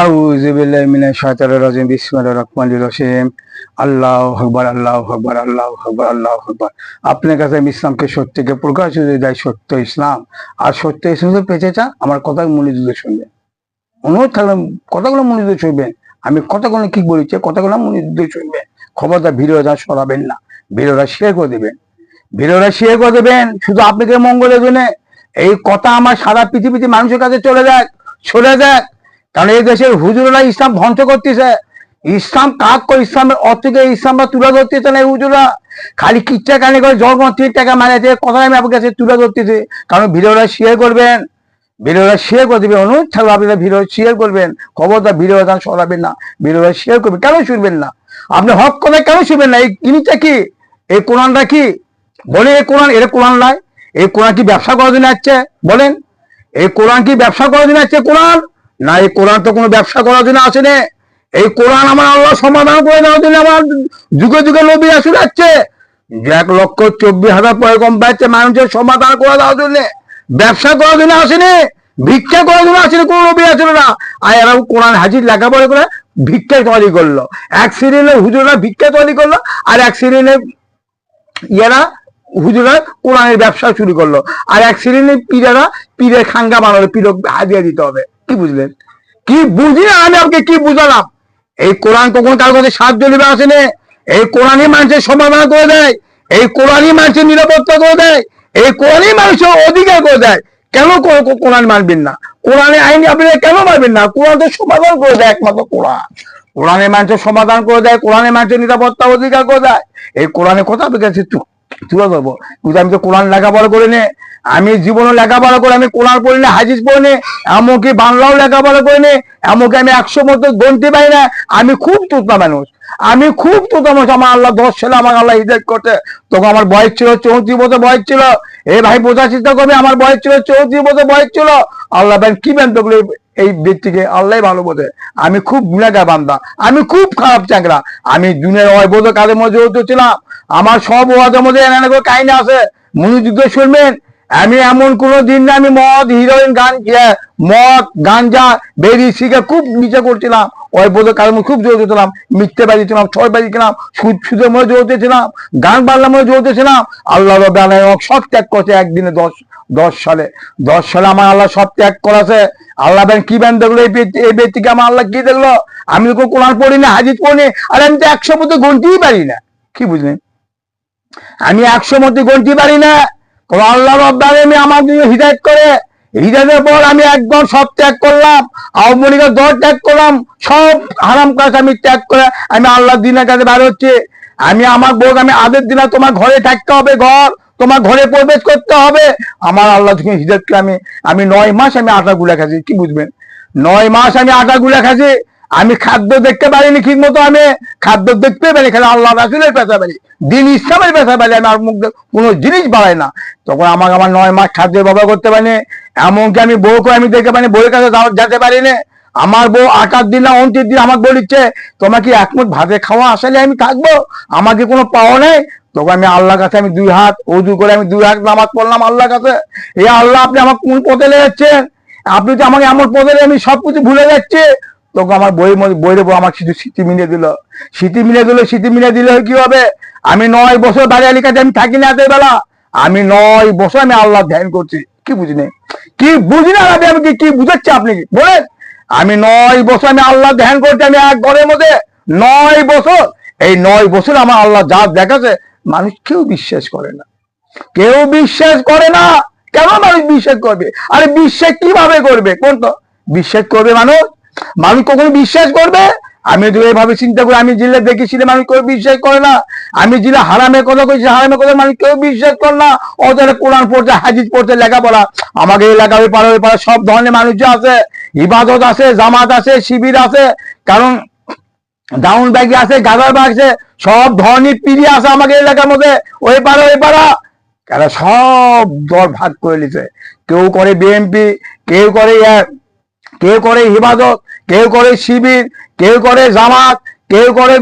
আউযু বিল্লাহি মিনাশ শাইতানির রাজিম বিসমিল্লাহির রহমানির রহিম আল্লাহু আকবার আল্লাহু আকবার আল্লাহু আকবার আল্লাহু আকবার। আপনার কাছে আমি ইসলামকে সত্যকে প্রকাশ করে দেয় সত্য ইসলাম। আর সত্য ইসলাম পেতে চান আমার কথা মনোযোগ দিয়ে শুনবেন। অনুরোধ থাকলাম কথাগুলো মনোযোগ দিয়ে শুনবেন। আমি কথাগুলো কি বলেছি কথাগুলো মনোযোগ দিয়ে শুনবেন। খবরদার ভিডিওটা সরাবেন না, ভিডিওটা শেয়ার করে দেবেন, ভিডিওটা শেয়ার করে দেবেন শুধু আপনাদের মঙ্গলের জন্য। এই কথা আমার সারা পৃথিবীতে মানুষের কাছে চলে যাক, চলে যাক। কারণ এই দেশের হুজুররা ইসলাম ধ্বংস করতেছে। ইসলাম কাক করে ইসলামের অর্থকে ইসলামরা তুলে ধরতেছে না। এই হুজুররা খালি কিচ্ছা কানে করে জগৎ টাকা মারাতে কথা আমি আপনার কাছে তুলে ধরতেছি। কারণ ভিডিওটা শেয়ার করবেন, ভিডিওটা শেয়ার করে দেবেন। অনুরোধ থাকবে আপনারা ভিডিও শেয়ার করবেন। খবরদার ভিডিওটা সরাবেন না, ভিডিওটা শেয়ার করবেন। কেন শুনবেন না? আপনি হক কথা কেন শুনবেন না? এই জিনিসটা কি? এই কোরআনটা কি বলে? এই কোরআন এটা কোরআন নয়। এই কোরআন কি ব্যবসা করার জন্য আসছে? বলেন, এই কোরআন কি ব্যবসা করার জন্য আসছে? কোরআন না, এই কোরআন তো কোনো ব্যবসা করার জন্য আসেনি। এই কোরআন আমার আল্লাহ সমাধান করে দেওয়ার জন্য আমার যুগে যুগে নবী রাসূল আসছে। 1,24,000 পয়গম্বর আছে মানুষের সমাধান করে দেওয়ার জন্য, ব্যবসা করার জন্য আসেনি, ভিক্ষা করার জন্য আসেনি। কোন নবী আসলে না। আর এরা কোরআন হাজির লেখাপড়া করে ভিক্ষা তৈরি করলো। এক সিরিয়ালের হুজুররা ভিক্ষা তৈরি করলো, আর এক সিরিয়ালের ইয়ারা হুজুরা কোরআনের ব্যবসা শুরু করলো, আর এক শ্রেণীর পীরেরা পীরের খাঙ্গা বানালো, পীর হাজিয়া দিতে হবে। কি বুঝলেন? কি বুঝি আমি আপনাকে কি বুঝালাম? এই কোরআন কখন কারো কাছে সাহায্য নেবে আসেনি। এই কোরআনই মানুষের সমাধান করে দেয়, এই কোরআনই মানুষের নিরাপত্তা করে দেয়, এই কোরআনই মানুষের অধিকার করে দেয়। কেন কোরআন মানবেন না? কোরআনের আইন আপনারা কেন মানবেন না? কোরআন তো সমাধান করে দেয়, একমাত্র কোরআন। কোরআনের মানুষের সমাধান করে দেয়, কোরআনের মানুষের নিরাপত্তা অধিকার করে দেয়। এই কোরআনের কথা আপনার কাছে তুলে ধরবো। কিন্তু আমি তো কোরআন লেখাপড়া করে নে, আমি জীবনে লেখাপড়া করে আমি কোরআন পড়ি না, হাদিস পড়ি না, এমনকি বাংলাও লেখাপড়া করে নে, এমনকি আমি 100 মতো গণতে পারি না। আমি খুব তোতা মানুষ, আমি খুব তোতা মানুষ। আমার আল্লাহ 10 ছেলে আমার আল্লাহ হিদায়াত করতে, তখন আমার বয়স ছিল 34 বছর বয়স ছিল। এ ভাই বোঝার চেষ্টা করবে, আমার বয়স ছিল 34 বছর বয়স ছিল। আল্লাহ ভাই কি বেন তখন এই ব্যক্তিকে আল্লাহ ভালো বোঝে। আমি খুব গুনাহগার বান্দা, আমি খুব খারাপ চাকরা। আমি দুনিয়ার অবৈধ কাজের মধ্যে জড়িত ছিলাম। আমার সব ওয়াজের মধ্যে এনে করে কাহিনী আছে, মনোযোগ দিয়ে শুনবেন। আমি এমন কোনো দিন না আমি মদ হিরোইন মদ গাঞ্জা বেরি শিখে খুব নিচে করছিলাম, অবৈধ কাজের মধ্যে খুব জড়িত ছিলাম। মিথ্যে বাজিয়েছিলাম, ছয় বাজিয়েছিলাম, সুদের মধ্যে জড়িতেছিলাম, গান বাংলার মধ্যে জড়িতেছিলাম। আল্লাহ রব্বুল আলামিন সব ত্যাগ করছে একদিনে। 10 সালে আমার আল্লাহ সব ত্যাগ করেছে। আল্লাহ কি বেন দেখলো এই ব্যক্তিকে? আমার আল্লাহ কি দেখলো? আমি তো কোরআন পড়ি না, হাদিস পড়ি না, আর আমি তো 100 মতো গণতেই পারি না। কি বুঝলেন? আমি 100 মতো গণতে পারি না। আল্লাহ রব্বুল আলামিন আমার জন্য হিদায়াত করে, হিদায়াতের পর আমি একদম সব ত্যাগ করলাম। আওয়ামীলীগের দল ত্যাগ করলাম, সব হারাম কাজ আমি ত্যাগ করে আমি আল্লাহ দিনের কাছে বার হচ্ছে। আমি আমার বউ আমি আদেশ দিলাম তোমার ঘরে থাকতে হবে, ঘর তোমার ঘরে প্রবেশ করতে হবে। আমার আল্লাহ যখন হিদায়াত করে আমি 9 মাস আমি আটা গুলা খাচ্ছি। কি বুঝবেন? 9 মাস আমি আটা গুলা খাচ্ছি। আমি খাদ্য দেখতে পারিনি ঠিক মতো, আমি খাদ্য দেখতে পারি খালি আল্লাহ রাসূলের পেশা পারি, দিন ইসলামের পেশা পারি। আমি আর মুখ কোনো জিনিস বাড়াই না। তখন আমার 9 মাস খাদ্য ব্যবহার করতে পারিনি। এমনকি আমি বউকে আমি দেখতে পারিনি, বউয়ের কাছে যেতে পারিনি। আমার বউ 28 দিন না 29 দিন আমাকে বলিচ্ছে তোমার কি এক মুঠ ভাতে খাওয়া আসলে আমি থাকবো, আমাকে কোনো পাওয়া নেই। তখন আমি আল্লাহর কাছে আমি 2 হাত উজু করে আমি 2 হাত নামাজ পড়লাম আল্লাহর কাছে। এই আল্লাহ আপনি আমার কোন পথে লেগেছেন? আপনি তো আমাকে এমন পথে আমি সবকিছু ভুলে যাচ্ছি। তখন আমার বইয়ের বউ আমার কিছু স্মৃতি মিলিয়ে দিল। স্মৃতি মিলিয়ে দিলে কি হবে? আমি 9 বছর বাড়ি কাছে আমি থাকি না রাতের বেলা। আমি 9 বছর আমি আল্লাহ ধ্যান করছি। কি বুঝিনি? কি বুঝিনা? আমি কি বুঝাচ্ছি আপনি বলেন? আমি 9 বছর আমি আল্লাহ ধ্যান করছি, আমি এক ঘরের মধ্যে 9 বছর। এই 9 বছর আমার আল্লাহ যা দেখাচ্ছে মানুষ কেউ বিশ্বাস করে না, কেউ বিশ্বাস করে না। কেন মানুষ বিশ্বাস করবে? আরে বিশ্বাস কিভাবে করবে? কোন তো বিশ্বাস করবে মানুষ? মানুষ কখনো বিশ্বাস করবে? আমি তো এইভাবে চিন্তা করি, আমি জিল্লা দেখেছি মানুষ কেউ বিশ্বাস করে না। আমি জিল্লা হারামের কথা কইছি, হারামের কথা মানুষ কেউ বিশ্বাস করে না। ওদের কোরআন পড়ছে, হাদিস পড়ছে, লেখাপড়া। আমাকে এলাকা ওই পাড়া সব ধরনের মানুষ আছে, ইবাদত আছে, জামাত আছে, শিবির আছে, কারণ ডাউন ব্যাগে আছে, গাদার ব্যাগ আছে, সব ধরনের পিড়ি আছে আমাকে এলাকার মধ্যে। ওই পাড়া এরা সব দল ভাগ করে নিছে। কেউ করে বিএনপি, কেউ করে হিফাজত, কেউ করে শিবির, কেউ করে জামাত, কেউ করে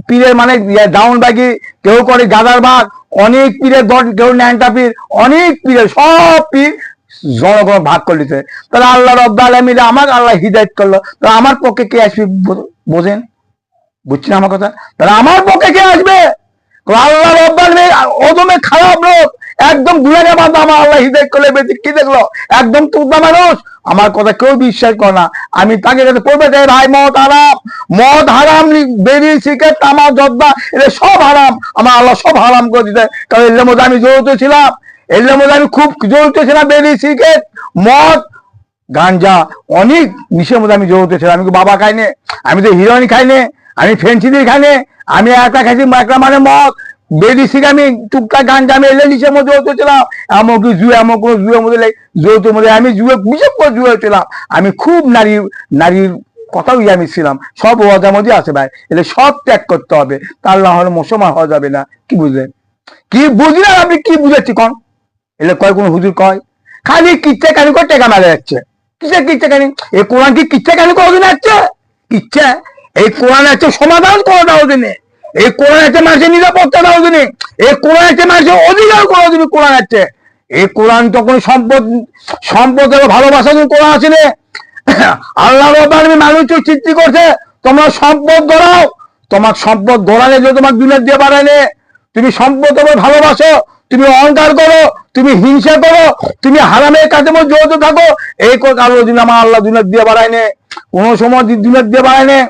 পীরের মানে ডাউন ব্যাগি, কেউ করে গাদার বাগ, অনেক পীরের দল, কেউ ন্যাংটা পীর, অনেক পীরের সব পীর জনগণ ভাগ করে দিতে। তাহলে আল্লাহ রাব্বুল আলামিন আমার আল্লাহ হিদায়াত করলো, তাহলে আমার পক্ষে কে আসবে? বোঝেন, বুঝছেন আমার কথা? তাহলে আমার পক্ষে কে আসবে? আল্লাহ রাব্বুল আলামিন ওদমে খারাপ লোক, একদম গুনাহে বাঁধা, আমার আল্লাহ হিদায়াত করলে ব্যক্তি কি দেখলো? একদম তুদা মানুষ, আমার কথা কেউ বিশ্বাস করে না। আমি তাকে কাছে পড়বে চাই, ভাই মদ হারাম, মদ হারাম, বেরি সিগারেট তামাক জর্দা এটা সব হারাম, আমার আল্লাহ সব হারাম করে দিতে। কারণ এর মধ্যে আমি জড়িত ছিলাম, এর মধ্যে আমি খুব জড়িত ছিলাম, বেরি সিগারেট মদ গাঞ্জা অনেক বিষয়ের মধ্যে আমি জড়িত ছিলাম। আমি বাবা খাইনি, আমি তো হিরোইন খাইনি, আমি ফেন্সিডিল খাইনি, আমি একটা খাইছি একটা মানে মদ বেরি সিগারেট, আমি টুকটাক গাঞ্জা, আমি এলে নিচের মধ্যে জড়িত ছিলাম। এমনকি জুয়ে, এমন কোনো জুয়ের মধ্যে জড়িত মধ্যে আমি জুয়ে বিশেষ করে জুয়ে ছিলাম। আমি খুব নারীর কথাও আমি ছিলাম, সব ওয়াজার মধ্যে আছে ভাই। এলে সব ত্যাগ করতে হবে, তার না হলে মুসলমান হওয়া যাবে না। কি বুঝলেন? কি বুঝলেন? আপনি কি বুঝাচ্ছি কন? এলে কয় কোন হুজুর কয় খালি কিচ্ছা কেন করে টেকা মারা যাচ্ছে, কিচ্ছা কেন? এই কোরআন কি কিচ্ছা কেন কোনোদিন আসছে? কিচ্ছা? এই কোরআন আছে সমাধান করে দাও দিনে, এই কোরআন আছে মানুষের নিরাপত্তা দাও দিনে, এই কোরআন আছে মানুষের অধিকার করে দিনে। কোরআন আছে, এই কোরআন তখন সম্পদের ভালোবাসা দিন কোরআন আছে রে। আল্লাহ রাব্বুল আলামিন মানুষকে সৃষ্টি করছে, তোমরা সম্পদ গড়াও, তোমার সম্পদ গড়ালে যে তোমার দুনিয়া দিয়ে বাড়াইলে, তুমি সম্পদ ভালোবাসো, তুমি অহংকার করো, তুমি হিংসা করো, তুমি হারামের কাছে জড়িত থাকো, এই কারোর দিন আমার আল্লাহ দুনিয়া দিয়ে বাড়ায়নি, কোন সময় দুনিয়া দিয়ে বাড়ায়নি।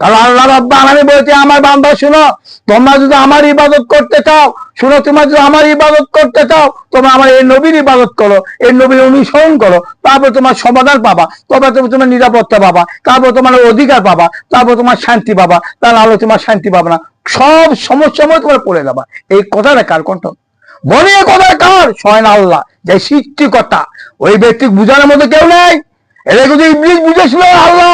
কারণ আল্লাহ রাব্বুল আলামিন বলছে, আমার বান্দা শুনো, তোমরা যদি আমার ইবাদত করতে চাও, শুনো, তোমরা যদি আমার ইবাদত করতে চাও, তোমরা আমার এই নবীর ইবাদত করো, এই নবীর অনুসরণ করো, তারপর তোমার সমাধান পাবা, তবে তুমি তোমার নিরাপত্তা পাবা, তারপর তোমার অধিকার পাবা, তারপর তোমার শান্তি পাবা, তাহলে আলো তোমার শান্তি পাবা না, সব সমস্যা মধ্যে তোমার পড়ে যাবা। এই কথাটা কার কণ্ঠ বলে? কথা কার? স্বয়ং আল্লাহ, যে সৃষ্টিকর্তা। ওই ব্যক্তি বুঝানোর মধ্যে কেউ নেই। এটা কিন্তু ইবলিস বুঝেছিল, আল্লাহ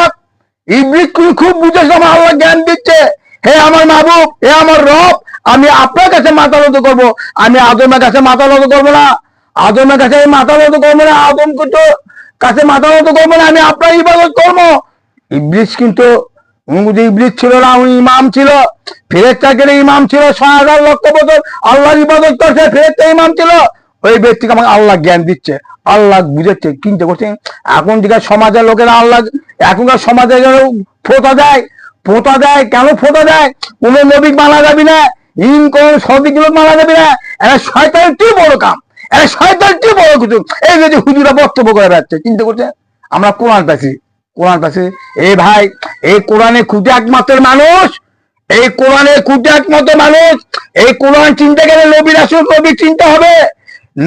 ইবলিস খুব বুঝেছিল। আমার আল্লাহ জ্ঞান দিচ্ছে, হে আমার মাহবুব, হে আমার রব, আমি আপনার কাছে মাথা নত করবো, আমি আদমের কাছে মাথা নত করবো না, আদমের কাছে মাথা নত করবো না, আদম কাছে মাথা নত করবো না, আমি আপনার ইবাদত করবো। ইবলিস কিন্তু ইবলিস ছিল না, উনি ইমাম ছিল, ফেরেশতাদের ইমাম ছিল, ৬০০০ লক্ষ বছর আল্লাহর ইবাদত করছে, ফেরেশতা ইমাম ছিল। ওই ব্যক্তিকে আমাকে আল্লাহ জ্ঞান দিচ্ছে, আল্লাহ বুঝাচ্ছে, চিন্তা করছেন? এখন যেটা সমাজের লোকেরা আল্লাহ, এখনকার সমাজে ফোঁটা দেয়, ফোঁটা দেয়, কেন ফোঁটা দেয়? কোন নবী মানা যাবি না, কোন সদিক লোক মানা যাবি না, এরা শয়তানের কি বড় কাম, এরা শয়তানের কি বড় কিছু, এই যে হুজুরা বক্তব্য করে বেড়াচ্ছে। চিন্তা করছে? আমরা কোরআন পাচ্ছি, কোরআন পাচ্ছি, এই ভাই, এই কোরআনে খুঁজে একমাত্র মানুষ, এই কোরআনের খুঁজে একমাত্র মানুষ, এই কোরআন চিন্তা গেলে নবী রাসূল নবী চিন্তা হবে।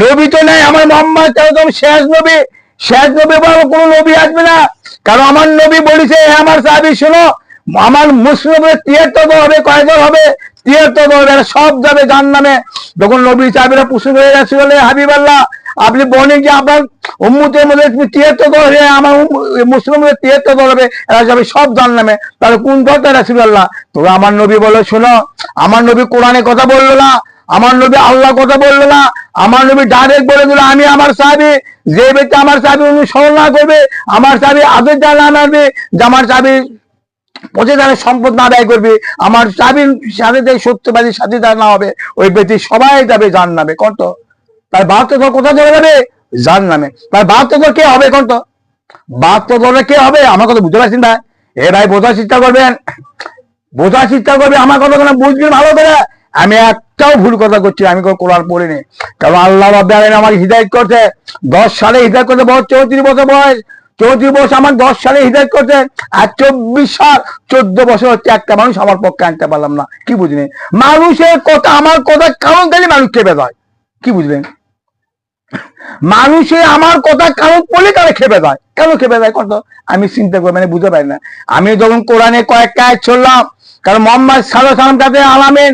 নবী তো নাই, আমার মোহাম্মদ একদম শেষ নবী, শেষ নবী বলে কোন নবী আসবে না। কারণ আমার নবী বলেছে, আমার সাহাবী শোনো, আমার মুসলিমের ৭৩ হবে, কয়জন হবে? ৭৩ হবে, সব যাবে জাহান্নামে। যখন নবী সাহাবীরা পুষে হয়ে গেছিল, হাবিব আল্লাহ আপনি বলেন যে আপনার উম্মতের মধ্যে ৭৩ হবে, আমার মুসলিমের ৭৩ হবে, এরা যাবে সব জাহান্নামে। তাহলে কোন কথা রাসূলুল্লাহ? তবে আমার নবী বলে, শোনো, আমার নবী কোরআনে কথা বললো না, আমার নবী আল্লাহ কথা বললো না, আমার নবী ডাইরেক্ট বলে দিল, আমি আমার সাহাবী, যে ব্যক্তি আমার সাহাবী অনুসরণ না করবে, আমার সাহাবী আদেশ না মানবে, যে আমার সাহাবী প্রতিদানের সম্পদ না ব্যয় করবে, আমার সাহাবীর সাথে যে সত্যবাদীর সাথে না হবে, ওই ব্যক্তি সবাই যাবে জাহান্নামে। কত তার ৭২ কোথা চলে যাবে? জাহান্নামে। তার ৭২ কে হবে? কত ৭২ কে হবে? আমার কথা বুঝতে পারছেন ভাই? এ ভাই বোঝার চেষ্টা করবেন, বোঝার চেষ্টা করবে, আমার কথা বুঝবেন ভালো করে। আমি একটাও ভুল কথা করছি, আমি কোরআন পড়িনি। কারণ আল্লাহ রাব্বুল আলামিন আমার হিদায়াত করছে, ১০ সালে হিদায়াত করতে, বয়স ৩৪ বছর বয়স, ৩৪ বছর আমার ১০ সালে হিদায়াত করছে, আর ২৪ সাল ১৪ বছর হচ্ছে একটা মানুষ আমার পক্ষে আনতে পারলাম না। কি বুঝলেন? মানুষের কথা, আমার কথা কারণ খালি মানুষ খেপে যায়। কি বুঝলেন? মানুষে আমার কথা কারণ বলে তারা খেপে যায়, কেন খেপে যায়? কত আমি চিন্তা করি, মানে বুঝতে পারি না। আমি যখন কোরআনে কয়েকটা আয়াত শুনলাম, কারণ মোহাম্মদ সাল্লাল্লাহু আলাইহি ওয়াসাল্লাম কাছে আলামিন,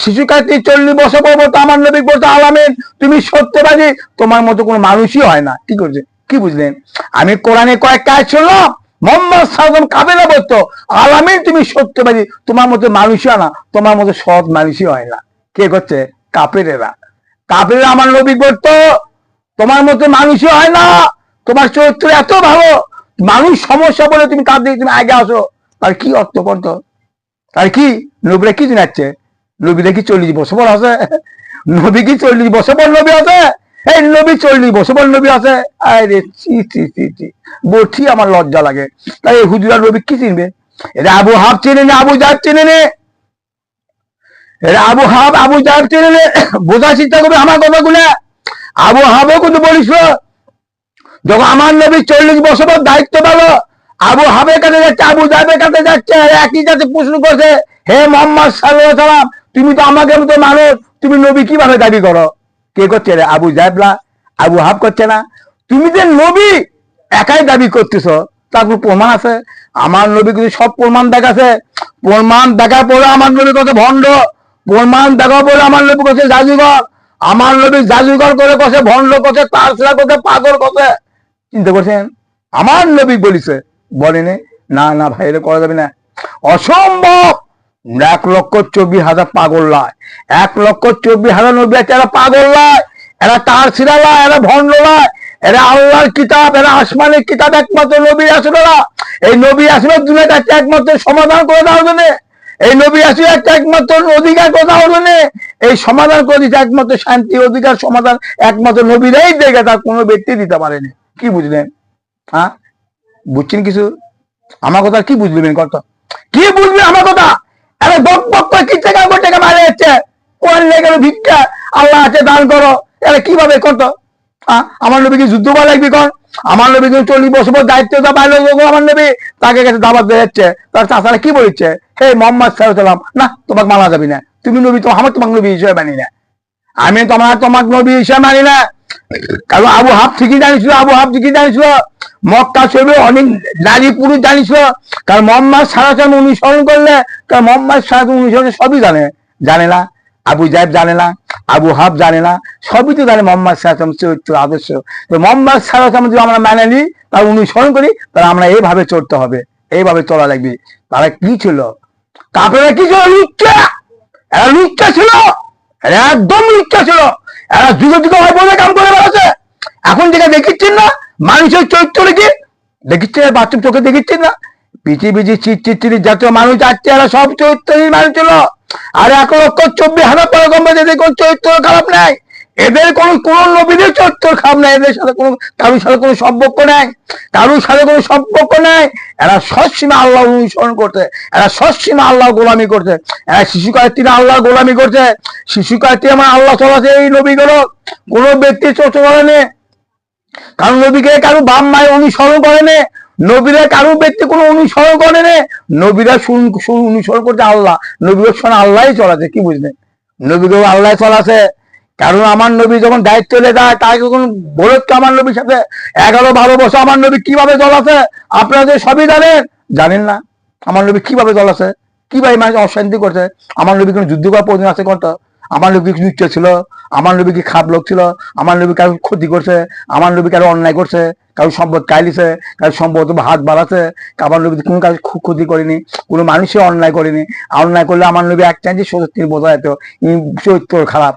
শিশু কাছে ৪০ বছর পর্যন্ত আমার নবী বলতে, আলামিন তুমি সত্যবাদী, তোমার মতো কোনো মানুষই হয় না। কি করছে? কি বুঝলেন? আমি কোরআনে কয়েকটা আয়াত শুনলাম, মোহাম্মদ সাল্লাল্লাহু আলাইহি ওয়াসাল্লাম কাবেলা বলতো, আলামিন তুমি সত্যবাদী, তোমার মতো মানুষই হয় না, তোমার মতো সৎ মানুষই হয় না। কে করছে? কাফেরেরা। কাফেররা আমার নবী করতো, তোমার মতো মানুষই হয় না, তোমার চরিত্র এত ভালো, মানুষ সমস্যা বলে তুমি কাঁদতে, তুমি আগে আসো। তার কি অর্থ করতো? তার কি নবীরা কি জানাচ্ছে? নবীরা কি ৪০ বছর পর আছে? নবী কি ৪০ বছর পর নবী আছে? এই নবী 40 বছর পর নবী আছে। আরে চি চি চি চি, বলছি আমার লজ্জা লাগে। তাই এই হুজুরা নবী কি চিনবে? এটা আবু হাব চিনে নে, আবু জাহেব চিনে নে, এটা আবু হাব আবু জাহেব চিনে নে। বোঝার চেষ্টা করবে আমার কথাগুলো। আবু হাবও কিন্তু বলিস, যখন আমার নবী 40 বছর পর দায়িত্ব পেল, আবু হাবের কাছে যাচ্ছে, আবু জাহেবের কাছে যাচ্ছে, একই কাছে প্রশ্ন করছে, হে মোহাম্মদ সাল্লাল্লাহু আলাইহি সাল্লাম, তুমি তো আমাকে মতো মানুষ, তুমি নবী কিভাবে দাবি করো? কে করছে রে? আবু জাহেব না, আবু হাব করছে না। তুমি যে নবী একাই দাবি করতেছ, তার কোনো প্রমাণ আছে? আমার নবী কিন্তু সব প্রমাণ দেখাছে। প্রমাণ দেখার পরে আমার নবী কত ভণ্ড, প্রমাণ দেখার পরে আমার নবী কত জাদুঘর, আমার নবী জাদুঘর করে কছে, ভণ্ড কছে, তারসলা কছে, পাগল কছে। চিন্তা করছেন? আমার নবী বলিছে, বলেনি? না না ভাই, এটা করা যাবে না, অসম্ভব। 1,24,000 পাগল নয়, 1,24,000 নবী আছে, এরা পাগল নয়, এরা তারসিরা নয়, এরা ভণ্ড নয়, এরা আল্লাহর কিতাব, এরা আসমানের কিতাব, একমাত্র নবী আসবে না। এই নবী আসবে দুনিয়াটা একমাত্র সমাধান করে দেওয়ার জন্য, এই নবী আসবে একটা একমাত্র অধিকার করে দেওয়ার জন্য, এই সমাধান করে দিচ্ছে একমাত্র শান্তি অধিকার সমাধান একমাত্র নবীরাই দেখে, তার কোনো ব্যক্তি দিতে পারেনি। কি বুঝলেন? হ্যাঁ, বুঝছেন কিছু? আমার কথা কি বুঝলেন? কত কি বুঝবেন আমার কথা? আরে বক বক করে কি টাকা টাকা মারা যাচ্ছে, কোন লেগে ভিক্ষা, আল্লাহ আছে দান করো, এরা কিভাবে করতো? আমার নবীকে যুদ্ধ করা লাগবে কর? আমার নবী 40 বছর পর দায়িত্ব পাইলো, আমার নবী তাকে কাছে দাবাত দিয়ে যাচ্ছে, তার চাষারা কি বলছে, হে মোহাম্মদ সাল্লাল্লাহু আলাইহি সাল্লাম, না তোমাকে মানা যাবে না, তুমি নবী, তো আমার তোমাকে নবী হিসেবে মানি না, আমি তোমাকে নবী হিসেবে মানি না। কারণ আবু হাব ঠিকই জানিছিল, আবু হাব ঠিকই জানিছিল, মক্কা শরীফে অনেক নারী পুরুষ জানিছিল, কারণ মোহাম্মদ সাল্লাল্লাহু আলাইহি সাল্লাম অনুসরণ করলে, কারণ মোহাম্মদ সাল্লাল্লাহু আলাইহি সাল্লাম অনুসরণ সবই জানে না? আবু জাহেব জানে না, আবু হাব জানে না, সবই তো জানে মোহাম্মদ সাল্লাল্লাহু আলাইহি সাল্লাম চরিত্র আদর্শ। তো মোহাম্মদ সাল্লাল্লাহু আলাইহি সাল্লাম যদি আমরা মেনে নিই, তার অনুসরণ করি, তাহলে আমরা এইভাবে চলতে হবে, এইভাবে চলা লাগবে। তারা কি ছিল? কাপড়েরা কি ছিল? লুচ্চা, এরা লুচ্চা ছিল, এরা একদম লুচ্চা ছিল, এরা যুগে যুগে হয় বলে কাম করে বেড়াচ্ছে। এখন যেটা দেখিচ্ছেন না মানুষের চরিত্র রেখে, দেখিচ্ছেন বাচ্চা চোখে দেখিচ্ছেন না, পৃথিবী যে চিরচির জাতীয় মানুষ আছে, এরা সব চরিত্রহীন মানুষ ছিল। আর 1,24,000 পয়গম্বর, এদের কোন চরিত্র খারাপ নাই, এদের কোন নবীদের চরিত্র খারাপ নাই, এদের সাথে কারোর সাথে কোনো সম্পর্ক নাই, কারোর সাথে কোনো সম্পর্ক নাই। এরা সবসময় আল্লাহ অনুসরণ করছে, এরা সবসময় আল্লাহ গোলামি করছে, এরা শিশুকালের থেকে আল্লাহ গোলামি করছে, শিশুকাল থেকে আমার আল্লাহ চলাছে। এই নবীগুলো কোনো ব্যক্তি চর্চা করেনি, কারণ নবীকে কারো বাপ মায়ের অনুসরণ করেনি, নবীরা কারো ব্যক্তি কোনো অনুসরণ করেনি, নবীরা অনুসরণ করছে আল্লাহ, নবীর সঙ্গে আল্লাহ চলাছে। কি বুঝলেন? নবীকেও আল্লাহ চলাছে। কারণ আমার নবী যখন দায়িত্ব এলে যায়, তাকে কোনো বলত আমার নবীর সাথে 11-12 বছর আমার নবী কিভাবে চলাছে, আপনারা যে সবই জানেন না আমার নবী কিভাবে চলাছে, কিভাবে মানুষ অশান্তি করছে। আমার নবী কোনো যুদ্ধ করার প্রয়োজন আছে করতো? আমার নবী কি নিশ্চয় ছিল? আমার নবী কি খারাপ লোক ছিল? আমার নবী কারো ক্ষতি করছে? আমার নবী কারো অন্যায় করছে? কারো সম্পদ কাইলিছে? কারো সম্পদ হাত বাড়াচ্ছে? আমার নবী কোনো কাজ ক্ষতি করেনি, কোনো মানুষের অন্যায় করেনি। অন্যায় করলে আমার নবী এক চাইছে 70 বোঝা যেত, চরিত্র খারাপ,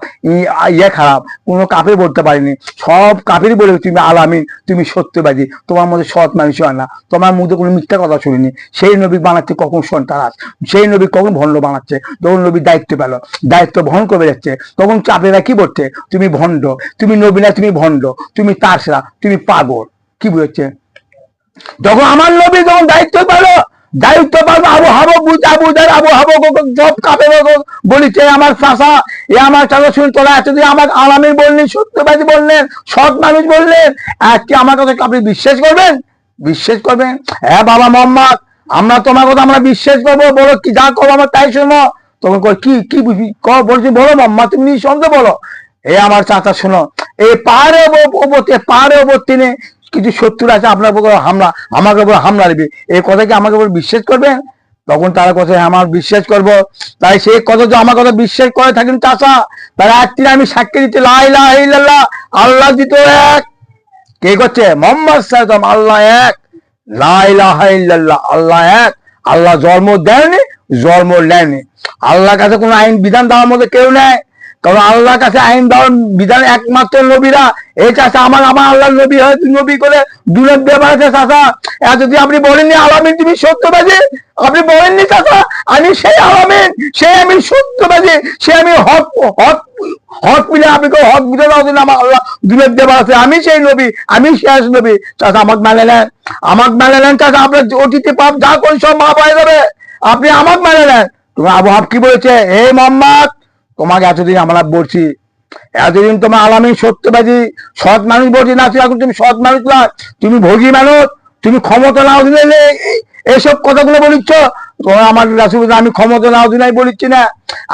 ইয়ে খারাপ, কোনো কাপে বলতে পারিনি। সব কাপেরই বলে তুমি আলামিন, তুমি সত্যবাদী, তোমার মধ্যে সৎ মানুষ হয় না, তোমার মধ্যে কোনো মিথ্যা কথা শুনিনি। সেই নবী বানাচ্ছে কখন সন্তান, সেই নবী কখন ভণ্ড বানাচ্ছে? যখন নবী দায়িত্ব পেল, দায়িত্ব বহন করে যাচ্ছে, তখন চাপেরা কি বলছে, তুমি ভণ্ড, তুমি নবী না, তুমি ভণ্ড, তুমি তারসরা, তুমি পাগল। কি বুঝছে? যখন আমার নবী যখন দায়িত্ব পালো, আবু হাব সব কাপে বলিছে, আমার চাষা, এ আমার চাষা শুনে তোরা এতদিন আমার আলামিন বললেন, সত্যবাদী বললেন, সৎ মানুষ বললেন, আজকে আমার কথা আপনি বিশ্বাস করবেন? বিশ্বাস করবেন? হ্যাঁ বাবা মোহাম্মদ, আমরা তোমার কথা আমরা বিশ্বাস করবো, বলো কি যা করবো আমরা তাই শুনবো। তখন কি কি বুঝি বলছি, বলো মোহাম্মদ, তুমি নিঃসন্দেহে বলো। এ আমার চাচা শোনো, এই পাহাড়ের ওপর তিনি কিছু শত্রু আছে, আপনার উপর হামলা, আমাকে উপর হামলা দিবে, এই কথা কি আমাকে উপর বিশ্বাস করবেন? তখন তারা কথা আমার বিশ্বাস করবো। তাই সেই কথা যে আমার কথা বিশ্বাস করে থাকেন চাচা, তারা একদিন আমি সাক্ষী দিতে, লা ইলাহা ইল্লাল্লাহ, আল্লাহ দ্বিতীয় এক। কে করছে? মোহাম্মদ সাল্লাল্লাহু আলাইহি আল্লাহ এক, লা ইলাহা ইল্লাল্লাহ, আল্লাহ এক। আল্লাহ জন্ম দেয়নি, জন্ম নেয়নি, আল্লাহর কাছে কোনো আইন বিধান দেওয়ার মধ্যে কেউ নেই। কারণ আল্লাহর কাছে আইন দেওয়ার বিধান একমাত্র নবীরা। এই চাষা আমার আমার আল্লাহ নবী হয় নবী করে দুলের ব্যাপার আছে চাষা। যদি আপনি বলেননি আলামিন তুমি সত্যবাদী, আপনি বলেননি চাষা আমি সেই আলামিন, সেই আমি সত্যবাদী, সে আমি হক হক হক মিলে আপনি হক বুঝে দাও আমার আল্লাহ দুলের ব্যাপার আছে, আমি সেই নবী, আমি শেষ নবী। চাষা আমাকে মেনে নেন, আমাকে মেনে নেন চাষা, আপনার অতীতে পাপ যা করি সব মাপ হয়ে যাবে, আপনি আমাকে মেনে নেন। তোমার আবহাওয়া কি বলেছে, হে মোহাম্মদ তোমাকে এতদিন আমরা বলছি, এতদিন তোমার আলামিন সত্যবাদী সৎ মানুষ বলছি না, এখন তুমি সৎ মানুষ না, তুমি ভোগী মানুষ, তুমি ক্ষমতা নাও দিলে এইসব কথাগুলো বলিচ্ছ। তোমার আমার রাসূল আমি ক্ষমতা নাও দিলাই বলিচ্ছি না,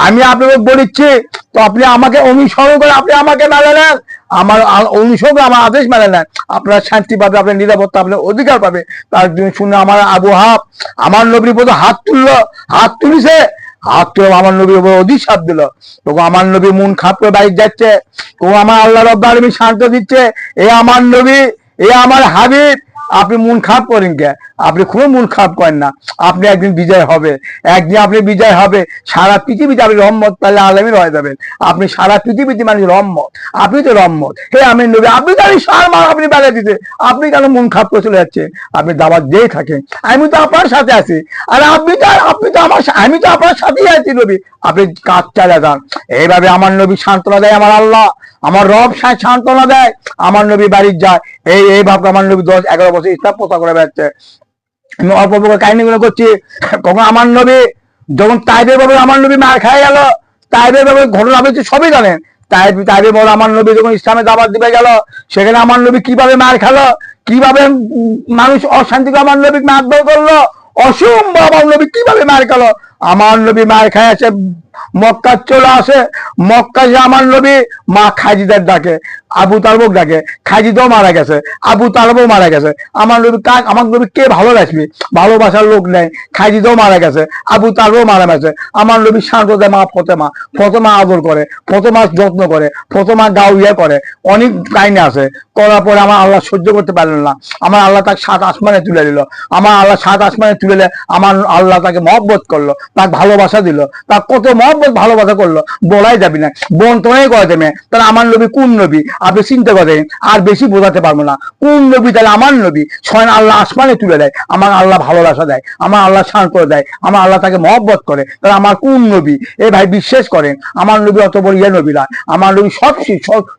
আমি আপনাকে বলিচ্ছি, তো আপনি আমাকে অনুসরণ করে আপনি আমাকে মেনে নেন, আমার অনুসরণ আমার আদেশ মেনে নেন, আপনার শান্তি পাবে, আপনার নিরাপত্তা, আপনার অধিকার পাবে। তার জন্য শুনে আমার আবু হাব আমার নবীর প্রতি হাত তুললো, হাত তুলিছে, হাত তুলে আমার নবীর উপর অধিশাপ দিল। তবু আমার নবী মন খাপ করে বাইরে যাচ্ছে, তবু আমার আল্লাহ রাব্বুল আলামিন শান্ত দিচ্ছে, এ আমার নবী, এ আমার হাবিব, আপনি মন খারাপ করেন কে? আপনি খুব মন খারাপ করেন না, আপনি একদিন বিজয় হবে, একদিন আপনি বিজয় হবে, সারা পৃথিবীতে আপনি রহমত তাহলে আলামিন হয়ে যাবেন, আপনি সারা পৃথিবীতে মানুষ রহমত, আপনি তো রহমত, হে আমি নবী, আপনি জানি সার মার আপনি বেলা দিতে, আপনি কেন মন খারাপ করে চলে যাচ্ছেন? আপনি দাওয়াত দিয়ে থাকেন, আমি তো আপনার সাথে আছি, আর আপনি তো আমার, আমি তো আপনার সাথেই আছি নবী, আপনি কাজ চালিয়ে যান। এইভাবে আমার নবী সান্ত্বনা দেয়, আমার আল্লাহ আমার রব সান্ত্বনা দেয়, আমার নবী বাড়ির যায়। এই ভাবকে আমার নবী 10-11 বছর ইসলাম প্রচার করে বেড়াচ্ছে। আমি অল্প অল্প কাহিনীগুলো করছি। কখন আমার নবী যখন তাইবের ব্যাপারে আমার নবী মার খাই গেল, তাইবের ব্যাপারে ঘটনা হচ্ছে সবই জানেন, তাইবের বড় আমার নবী যখন ইসলামে দাওয়াত দিতে গেল, সেখানে আমার নবী কিভাবে মার খেলো, কিভাবে মানুষ অশান্তিকে আমার নবী মারধর করলো, অসম্ভব আমার নবী কিভাবে মার খেলো। আমার নবী মার খায় আছে, মক্কা চলে আসে, মক্কা যে আমার নবী মা খাজিদার ডাকে, আবু তালবক ডাকে, খাজিদাও মারা গেছে, আবু তালবও মারা গেছে। আমার নবী আমার নবী কে ভালোবাসবে, ভালোবাসার লোক নেই, খাজিদাও মারা গেছে, আবু তালবও মারা গেছে। আমার নবী শান্ত দেয় মা ফতেমা, ফতেমা আদর করে, ফতেমা যত্ন করে, ফতেমা গাও ইয়ে করে, অনেক কাহিনী আছে। করার পরে আমার আল্লাহ সহ্য করতে পারলেন না, আমার আল্লাহ তাকে 7 আসমানে তুলে দিল, আমার আল্লাহ 7 আসমানে তুলে আমার আল্লাহ তাকে মহব্বত করলো, তাকে ভালোবাসা দিল, তার কত মহব্বত ভালোবাসা করলো বলাই যাবি না, বন্টনই করে দেবে। তাহলে আমার নবী কোন নবী আপনি চিন্তা করেন, আর বেশি বোঝাতে পারবো না কোন নবী। তাহলে আমার নবী স্বয়ং আল্লাহ আসমানে তুলে দেয়, আমার আল্লাহ ভালোবাসা দেয়, আমার আল্লাহ শান্ত করে দেয়, আমার আল্লাহ তাকে মহব্বত করে, তাহলে আমার কোন নবী? এ ভাই বিশ্বাস করেন আমার নবী অত বড় ইয়ে নবী না, আমার নবী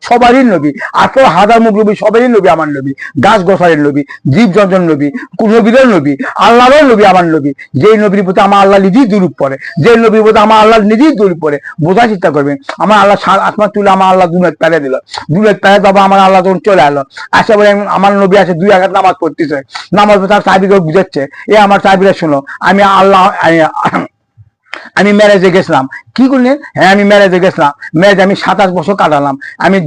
সবারই নবী, 18,000 মুখ নবী সবারই নবী, আমার নবী গাছ গোসারের নবী, জীব জন্তুর নবী, নবীদের নবী, আল্লাহর নবী, আমার নবী, যেই নবীর প্রতি আমার আল্লাহ নিজেই দুরূপ পড়ে, যে নবীর প্রতি আমার আল্লাহ নিজেই দুরূপ পড়ে। বোঝার চেষ্টা করবেন, আমার আল্লাহ 7 আসমান তুলে আমার আল্লাহ দুনিয়ার প্যারে দিল, দুনিয়ার প্যারে তবে আমার আল্লাহ তখন চলে এলো, আসা বলে আমার নবী আছে 2 রাকাত নামাজ পড়তেছে, নামাজ তার সাহাবীকে বুঝাচ্ছে, এ আমার সাহাবীরা শোনো, আমি ম্যারেজে গেছিলাম। কি করলেন? হ্যাঁ আমি ম্যারেজে গেছিলাম, ম্যারেজ আমি 27 বছর কাটালাম, আমি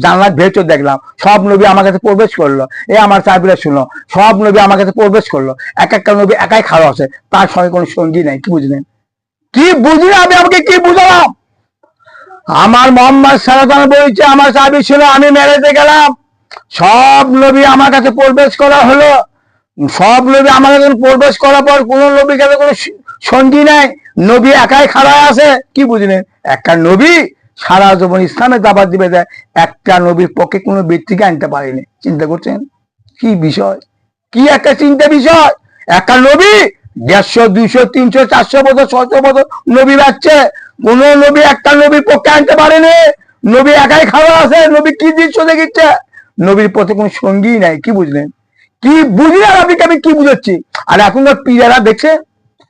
জানলার ভেতর দেখলাম সব নবী আমার কাছে প্রবেশ করলো, এ আমার সাহাবীরা শুনো, সব নবী আমার কাছে প্রবেশ করলো, এক একটা নবী একাই খাড়া আছে, তার সঙ্গে কোনো সঙ্গী নাই। কি বুঝলেন? কি বুঝলেন? আমি আমাকে কি বুঝালাম? আমার মোহাম্মদ সাল্লাল্লাহু আলাইহি ওয়াসাল্লাম বলছে, আমার সাহাবী ছিল, আমি ম্যারেজে গেলাম, সব নবী আমার কাছে প্রবেশ করা হলো, সব নবী আমার কাছে প্রবেশ করার পর কোন নবীর কাছে কোনো সঙ্গী নাই, নবী একাই খাড়া আছে। কি বুঝলেন? একটা নবী সারা জীবন ইসলামে দাওয়াত দিবে যায়, একটা নবীর পক্ষে কোনো ব্যক্তিকে আনতে পারেনি। চিন্তা করছেন কি বিষয়, কি একটা চিন্তা বিষয়? একটা নবী 150, 200, 300, 400 বছর 600 বছর নবী বাঁচছে, কোন নবী একটা নবীর পক্ষে আনতে পারেনি, নবী একাই খাওয়া আছে। নবী কি দৃশ্য দেখিচ্ছে? নবীর পথে কোনো সঙ্গী নাই। কি বুঝলেন? কি বুঝলেন? আপনি আমি কি বুঝাচ্ছি? আর এখনকার পীরেরা দেখছে,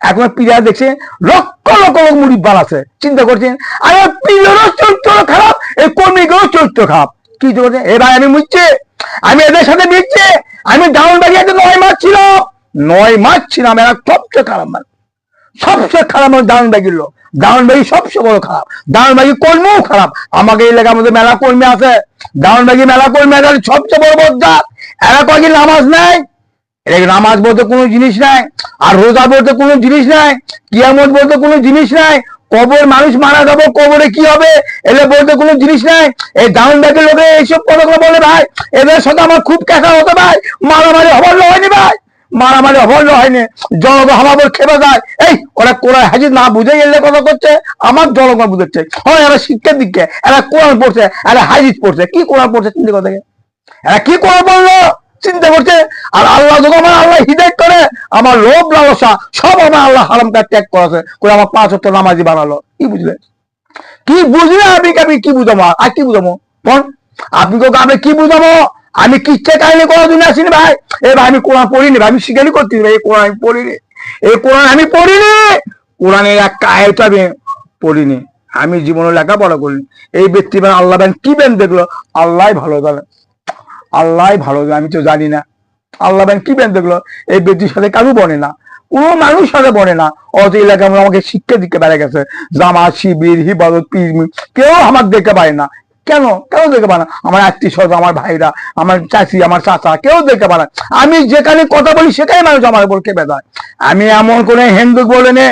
এখন পীরেরা দেখছে লক্ষ লক্ষ লোক মুরিব্বাল আছে। চিন্তা করছেন? আরে পীরেরও চরিত্র খারাপ, এই কর্মীগুলোর চরিত্র খারাপ। কি করছে? এ ভাই আমি বুঝছি, আমি এদের সাথে মিশছি, আমি ডাউন বাগিয়াতে 9 মাস ছিলাম, 9 মাস ছিলাম, এরা সবচেয়ে খারাপ মানুষ, সবচেয়ে খারাপ মানুষ দাউনবাগির লোক, দাউনবাগি সবচেয়ে বড় খারাপ, দাউনবাগি কর্মীও খারাপ। আমাকে এই এলাকার মধ্যে মেলা কর্মী আছে, দাউনবাগি মেলা কর্মী সবচেয়ে বড় বজ্জাত। এরা কয়েকদিন নামাজ নাই, নামাজ বলতে কোনো জিনিস নাই, আর রোজা বলতে কোনো জিনিস নাই, কিয়ামত বলতে কোনো জিনিস নাই, কবর মানুষ মারা যাবো, কবরে কি হবে এলে বলতে কোনো জিনিস নাই। এই দাউনবাগির লোকে এইসব কথাগুলো বলে ভাই, এদের সাথে আমার খুব ক্যাঁচা হতো ভাই, মারামারি হবার হয়নি ভাই, মারামারি হল হয়নি, জনগণ আমার খেপে যায়। এই ওরা কোরআন হাজির না বুঝে গেলে কথা করছে, আমার জনগণ বুঝেছে। হয় এরা শিক্ষার দিকে, এরা কোরআন পড়ছে, এরা হাজির পড়ছে। কি কোরআন পড়ছে চিন্তা করতে, এরা কি কোরআন পড়লো চিন্তা করছে। আর আল্লাহ যখন আমার আল্লাহ হিদায়ত করে, আমার লোভ লালসা সব আমার আল্লাহ হারামটা ত্যাগ করেছে, করে আমার 5 ওয়াক্ত নামাজি বানালো। কি বুঝলে, কি বুঝলে? আমি কি বুঝাবো আর কি বুঝাবো বল? আপনি আমি কি বুঝাবো? আমি কিচ্ছা কাহিনী কোনোদিন আসিনি ভাই। ভাই আমি কোরআন পড়িনি ভাই, আমি স্বীকারই করছি ভাই, এই কোরআন আমি পড়িনি, এই কোরআন আমি পড়িনি, কোরআনের এক আয়াত আমি পড়িনি, আমি জীবনে লেখাপড়া করিনি। এই ব্যক্তি মানে আল্লাহ ব্যান কি ব্যান দেখলো, আল্লাহ ভালো জানে, আল্লাহ ভালো জানে, আমি তো জানি না। আল্লাহ ব্যান কি ব্যান দেখলো, এই ব্যক্তির সাথে কারু বনে না, কোনো মানুষ সাথে বনে না। অত এলাকা আমাকে শিক্ষা দিতে বেড়ে গেছে, জামা শিবির হিফাজত পীর, কেউ আমার দেখতে পারে না। কেন কেউ দেখতে পারে না? আমার আত্মীয় স্বজন, আমার ভাইরা, আমার চাচি, আমার চাচা, কেউ দেখতে পারে না। আমি যেখানে কথা বলি সেখানে মানুষ আমার উপর খেপে যায়। আমি এমন করে হিন্দু বলে নে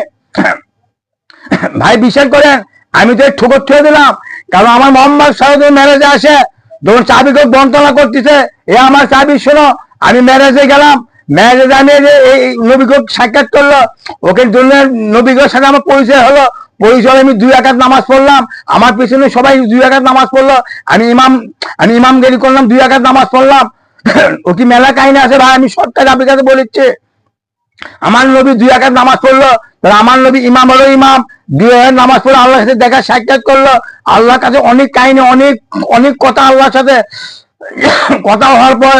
ভাই, বিশ্বাস করেন আমি তো ঠোকর ছুঁয়ে দিলাম। কারণ আমার মোহাম্মদ সাহেবের ম্যারেজে আসে, যখন চাবি বন্টনা করতেছে, এ আমার চাবি শোনো, আমি ম্যারেজে গেলাম, ম্যারেজে আমি এই নবীকে সাক্ষাৎ করলো, ওকে জন্য নবীকের সাথে আমার পরিচয় হলো, পরিচয় আমি 2 রাকাত নামাজ পড়লাম, আমার পিছনে সবাই 2 রাকাত নামাজ পড়লো, আমি ইমামগিরি করলাম, 2 রাকাত নামাজ পড়লাম। ও কি মেলা কাহিনী আছে ভাই, আমি সবটাই আপনার কাছে বলেছি। আমার নবী 2 রাকাত নামাজ পড়লো, আমার নবী ইমাম হলো, ইমাম 2 রাকাত নামাজ পড়লো, আল্লাহর সাথে দেখা সাক্ষাৎ করলো, আল্লাহর কাছে অনেক কাহিনী, অনেক অনেক কথা আল্লাহর সাথে কথা হওয়ার পর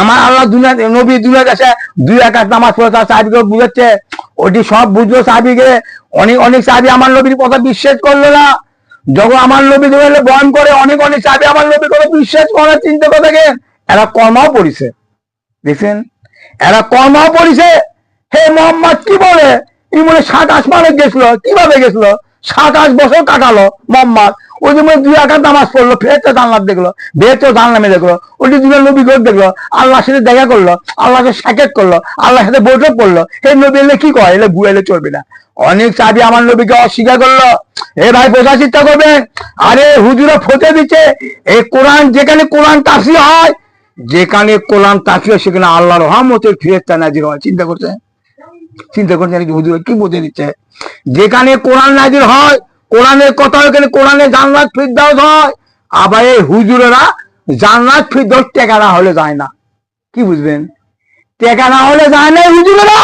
আমার আল্লাহ দুনিয়া নবী দুনিয়ার কাছে 2 রাকাত নামাজ পড়ে তার সাহাবীকে বুঝাচ্ছে, ওটি সব বুঝলো সাহাবীকে। অনেক অনেক সাহাবী আমার নবীর কথা বিশ্বাস করলো না, যখন আমার নবী বয়ান করে অনেক অনেক সাহাবী আমার নবীর কথা বিশ্বাস করার চিন্তা করে থাকে। এরা কর্মাও পড়িছে, দেখছেন, এরা কর্মাও পড়িছে। হে মোহাম্মদ কি বলে, মনে 7 আসমানে গেছিল, কিভাবে গেছিল? 7 বছর কাটালো মোহাম্মদ, ওই যে 2 রাকাত নামাজ পড়লো, ফেরেশতা জান্নাত দেখলো, বেহেশত জাহান্নামে দেখলো, ওটি দুনিয়ার নবী ঘর দেখলো, আল্লাহর সাথে দেখা করলো, আল্লাহকে সাক্ষাৎ করলো, আল্লাহর সাথে বৈঠক করলো। এই নবী এলে কি কয়, এলে বুয়াইলে চলবে না। অনেক সাহাবী আমার নবীকে অস্বীকার করলো। এ ভাই বোঝার চেষ্টা করবেন, আরে হুজুরা ফতে দিচ্ছে, এই কোরআন যেখানে কোরআন তাফসীর হয়, যেখানে কোরআন তাফসীর সেখানে আল্লাহর রহমতের ফেরেশতা নাজির হয়। চিন্তা করছেন, চিন্তা করছেন হুজুর কি বুঝে দিচ্ছে? যেখানে কোরআন নাজির হয়, কোরআনের কথা, ওখানে কোরআনে জান্নাত ফিরদাউস হয়। আবার এই হুজুরেরা জান্নাত ফিরদাউস টাকা না হলে যায় না। কি বুঝবেন? টাকা না হলে যায় না হুজুরেরা।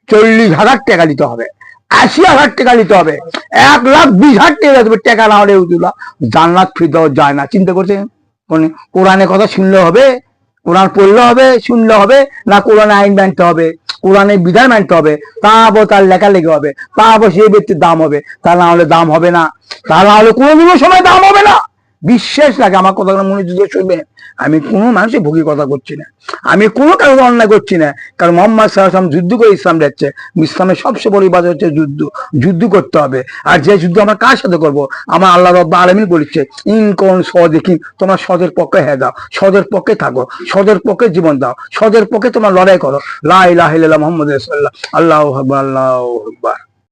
40,000 টাকা দিতে হবে, 80,000 টাকা দিতে হবে, 1,20,000 টাকা দেবে, টাকা না হলে হুজুরা জান্নাত ফিরদাউস যায় না। চিন্তা করছেন? কোরআনের কথা শুনলে হবে, কোরআন পড়লে হবে, শুনলে হবে না, কোরআনে আইন মানতে হবে, কোরআনের বিধান মানতে হবে, তারপর তার লেখালেখি হবে, তারপর সেই ব্যক্তির দাম হবে। তা না হলে দাম হবে না, তা না হলে কোনোদিনও সময় দাম হবে না। বিশ্বাস লাগে আমার কথা মনে যদি শুনবে, আমি কোনো মানুষের ভুগি কথা করছি না, আমি কোনো কারণে অন্যায় করছি না। কারণ মোহাম্মদ সাল্লাল্লাহু আলাইহি ওয়াসাল্লাম যুদ্ধ করে ইসলাম দিচ্ছে। ইসলামের সবচেয়ে বড় ইবাদত হচ্ছে যুদ্ধ, যুদ্ধ করতে হবে। আর যে যুদ্ধ আমরা কার সাথে করবো? আমার আল্লাহ রাব্বুল আলামিন বলেছে, ইনকুন সাদিকিন, তোমরা সদের পক্ষে হয়ে দাও, সদের পক্ষে থাকো, সদের পক্ষে জীবন দাও, সদের পক্ষে তোমরা লড়াই করো। লা ইলাহা ইল্লাল্লাহ মুহাম্মাদুর রাসূলুল্লাহ, আল্লাহু আকবার, আল্লাহু আকবার।